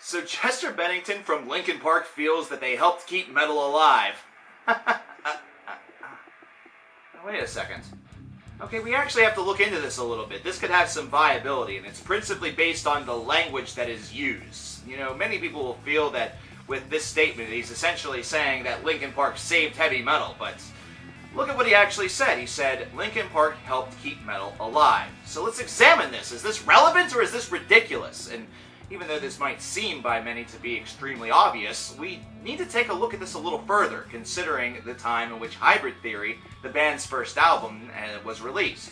So Chester Bennington from Linkin Park feels that they helped keep metal alive. Wait a second. Okay, we actually have to look into this a little bit. This could have some viability, and it's principally based on the language that is used. You know, many people will feel that with this statement, he's essentially saying that Linkin Park saved heavy metal, but look at what he actually said. He said, Linkin Park helped keep metal alive. So let's examine this. Is this relevant or is this ridiculous? And even though this might seem by many to be extremely obvious, we need to take a look at this a little further, considering the time in which Hybrid Theory, the band's first album, was released.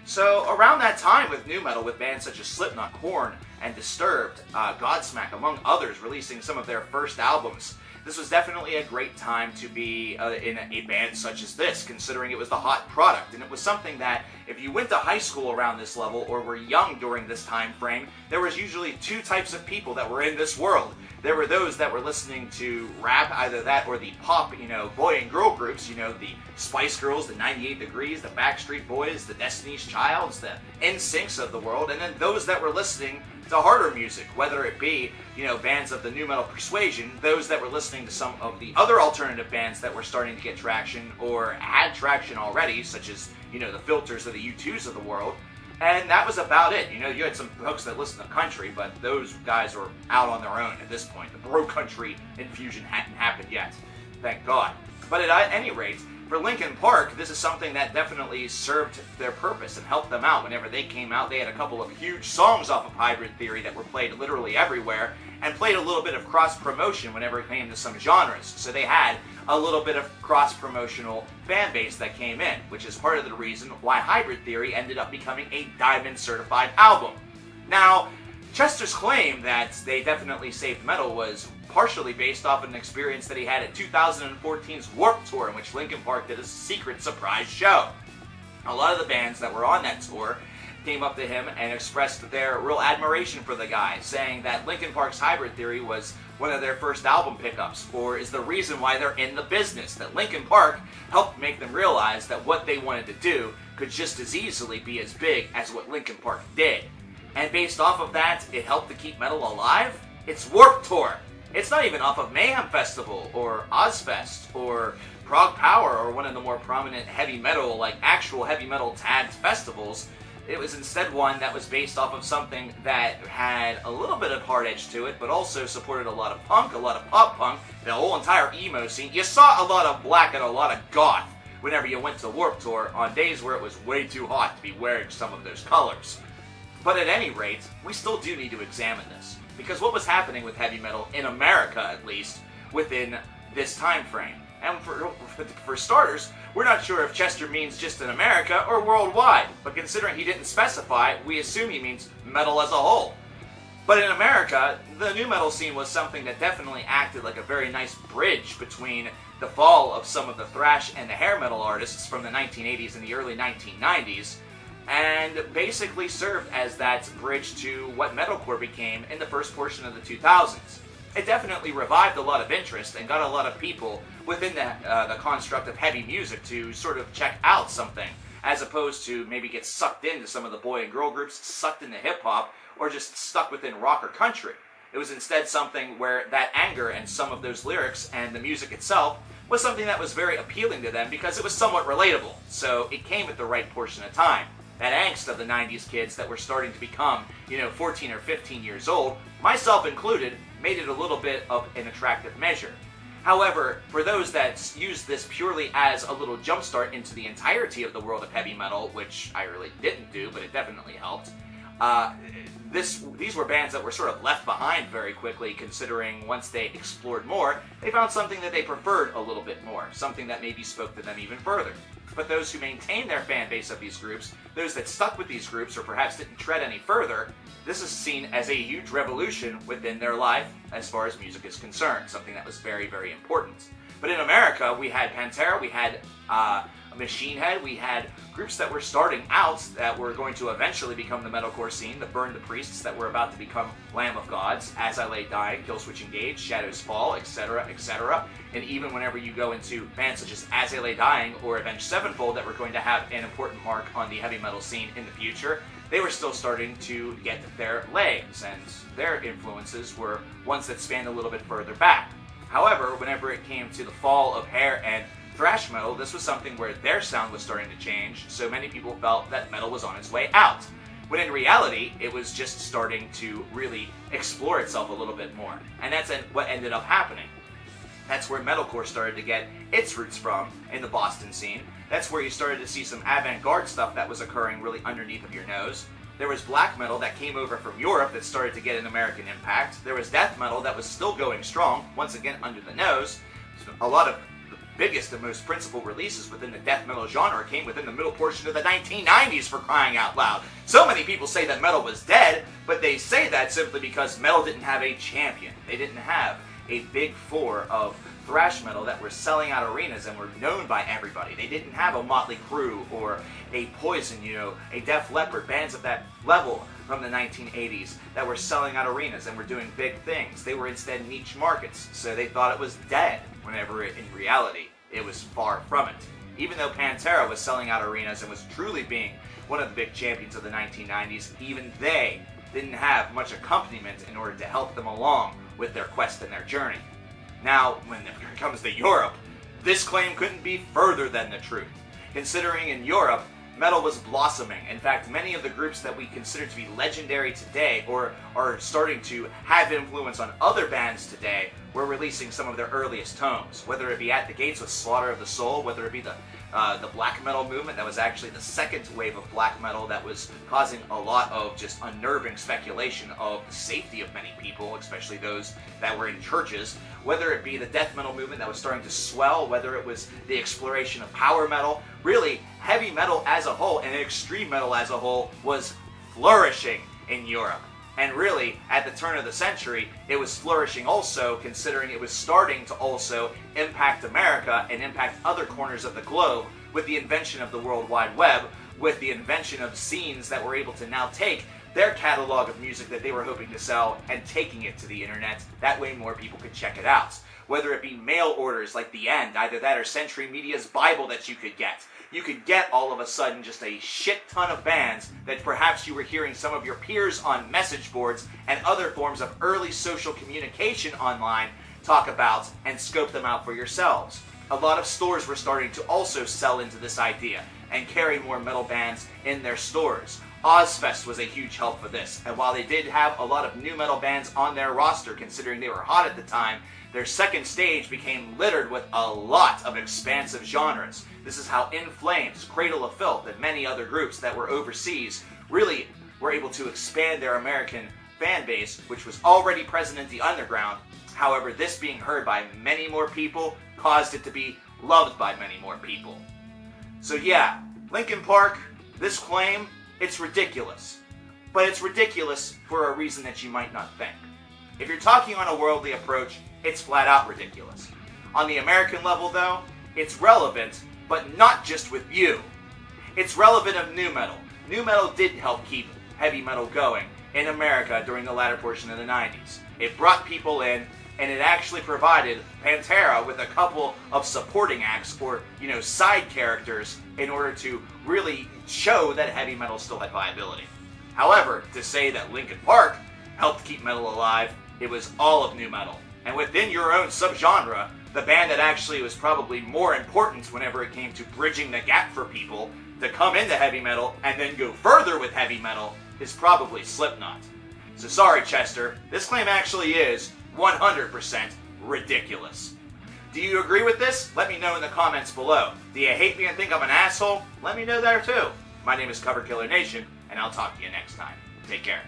So around that time with nu metal, with bands such as Slipknot, Korn, and Disturbed, Godsmack, among others, releasing some of their first albums, this was definitely a great time to be in a band such as this, considering it was the hot product. And it was something that, if you went to high school around this level or were young during this time frame, there was usually two types of people that were in this world. There were those that were listening to rap, either that or the pop, boy and girl groups, the Spice Girls, the 98 Degrees, the Backstreet Boys, the Destiny's Childs, the NSYNCs of the world, and then those that were listening to harder music, whether it be, bands of the nu metal persuasion, those that were listening to some of the other alternative bands that were starting to get traction or had traction already, such as, the Filters or the U2s of the world. And that was about it. You had some folks that listened to country, but those guys were out on their own at this point. The bro country infusion hadn't happened yet, thank God. But at any rate, for Linkin Park, this is something that definitely served their purpose and helped them out. Whenever they came out, they had a couple of huge songs off of Hybrid Theory that were played literally everywhere, and played a little bit of cross-promotion whenever it came to some genres. So they had a little bit of cross-promotional fan base that came in, which is part of the reason why Hybrid Theory ended up becoming a Diamond-certified album. Now, Chester's claim that they definitely saved metal was partially based off an experience that he had at 2014's Warped Tour, in which Linkin Park did a secret surprise show. A lot of the bands that were on that tour came up to him and expressed their real admiration for the guy, saying that Linkin Park's Hybrid Theory was one of their first album pickups, or is the reason why they're in the business, that Linkin Park helped make them realize that what they wanted to do could just as easily be as big as what Linkin Park did. And based off of that, it helped to keep metal alive? It's Warped Tour! It's not even off of Mayhem Festival, or Ozfest, or Prog Power, or one of the more prominent heavy metal, actual heavy metal tagged festivals. It was instead one that was based off of something that had a little bit of hard edge to it, but also supported a lot of punk, a lot of pop punk, the whole entire emo scene. You saw a lot of black and a lot of goth whenever you went to Warped Tour on days where it was way too hot to be wearing some of those colors. But at any rate, we still do need to examine this, because what was happening with heavy metal, in America at least, within this time frame? And for starters, we're not sure if Chester means just in America or worldwide, but considering he didn't specify, we assume he means metal as a whole. But in America, the nu metal scene was something that definitely acted like a very nice bridge between the fall of some of the thrash and the hair metal artists from the 1980s and the early 1990s, and basically served as that bridge to what metalcore became in the first portion of the 2000s. It definitely revived a lot of interest and got a lot of people within the construct of heavy music to sort of check out something, as opposed to maybe get sucked into some of the boy and girl groups, sucked into hip-hop, or just stuck within rock or country. It was instead something where that anger and some of those lyrics and the music itself was something that was very appealing to them because it was somewhat relatable, so it came at the right portion of time. That angst of the 90s kids that were starting to become, 14 or 15 years old, myself included, made it a little bit of an attractive measure. However, for those that use this purely as a little jumpstart into the entirety of the world of heavy metal, which I really didn't do, but it definitely helped, these were bands that were sort of left behind very quickly, considering once they explored more, they found something that they preferred a little bit more, something that maybe spoke to them even further. But those who maintained their fan base of these groups, those that stuck with these groups or perhaps didn't tread any further, this is seen as a huge revolution within their life as far as music is concerned, something that was very, very important. But in America, we had Pantera, we had Machine Head, we had groups that were starting out that were going to eventually become the metalcore scene, the Burn the Priests that were about to become Lamb of Gods, As I Lay Dying, Killswitch Engage, Shadows Fall, etc., etc. And even whenever you go into bands such as I Lay Dying or Avenged Sevenfold that were going to have an important mark on the heavy metal scene in the future, they were still starting to get their legs, and their influences were ones that spanned a little bit further back. However, whenever it came to the fall of hair and thrash metal, this was something where their sound was starting to change, so many people felt that metal was on its way out. When in reality, it was just starting to really explore itself a little bit more. And that's what ended up happening. That's where metalcore started to get its roots from in the Boston scene. That's where you started to see some avant-garde stuff that was occurring really underneath of your nose. There was black metal that came over from Europe that started to get an American impact. There was death metal that was still going strong, once again under the nose. A lot of the biggest and most principal releases within the death metal genre came within the middle portion of the 1990s, for crying out loud. So many people say that metal was dead, but they say that simply because metal didn't have a champion. They didn't have a big four of thrash metal that were selling out arenas and were known by everybody. They didn't have a Motley Crue or a Poison, a Def Leppard, bands of that level from the 1980s that were selling out arenas and were doing big things. They were instead niche markets, so they thought it was dead, whenever in reality it was far from it. Even though Pantera was selling out arenas and was truly being one of the big champions of the 1990s, even they didn't have much accompaniment in order to help them along with their quest and their journey. Now, when it comes to Europe, this claim couldn't be further than the truth, considering in Europe, metal was blossoming. In fact, many of the groups that we consider to be legendary today, or are starting to have influence on other bands today, were releasing some of their earliest tomes, whether it be At the Gates with Slaughter of the Soul, whether it be the black metal movement that was actually the second wave of black metal that was causing a lot of just unnerving speculation of the safety of many people, especially those that were in churches, whether it be the death metal movement that was starting to swell, whether it was the exploration of power metal. Really, heavy metal as a whole and extreme metal as a whole was flourishing in Europe. And really, at the turn of the century, it was flourishing also, considering it was starting to also impact America and impact other corners of the globe with the invention of the World Wide Web, with the invention of scenes that were able to now take their catalog of music that they were hoping to sell and taking it to the internet. That way more people could check it out. Whether it be mail orders like The End, either that or Century Media's Bible that you could get. You could get all of a sudden just a shit ton of bands that perhaps you were hearing some of your peers on message boards and other forms of early social communication online talk about and scope them out for yourselves. A lot of stores were starting to also sell into this idea and carry more metal bands in their stores. Ozfest was a huge help for this, and while they did have a lot of new metal bands on their roster, considering they were hot at the time, their second stage became littered with a lot of expansive genres. This is how In Flames, Cradle of Filth, and many other groups that were overseas really were able to expand their American fan base, which was already present in the underground. However, this being heard by many more people caused it to be loved by many more people. So yeah, Linkin Park, this claim, it's ridiculous. But it's ridiculous for a reason that you might not think. If you're talking on a worldly approach, it's flat out ridiculous. On the American level though, it's relevant, but not just with you. It's relevant of nu metal. Nu metal did help keep heavy metal going in America during the latter portion of the 90s. It brought people in, and it actually provided Pantera with a couple of supporting acts, or, side characters, in order to really show that heavy metal still had viability. However, to say that Linkin Park helped keep metal alive, it was all of nu metal. And within your own subgenre, the band that actually was probably more important whenever it came to bridging the gap for people to come into heavy metal and then go further with heavy metal is probably Slipknot. So sorry, Chester, this claim actually is 100% ridiculous. Do you agree with this? Let me know in the comments below. Do you hate me and think I'm an asshole? Let me know there too. My name is CoverKillerNation, and I'll talk to you next time. Take care.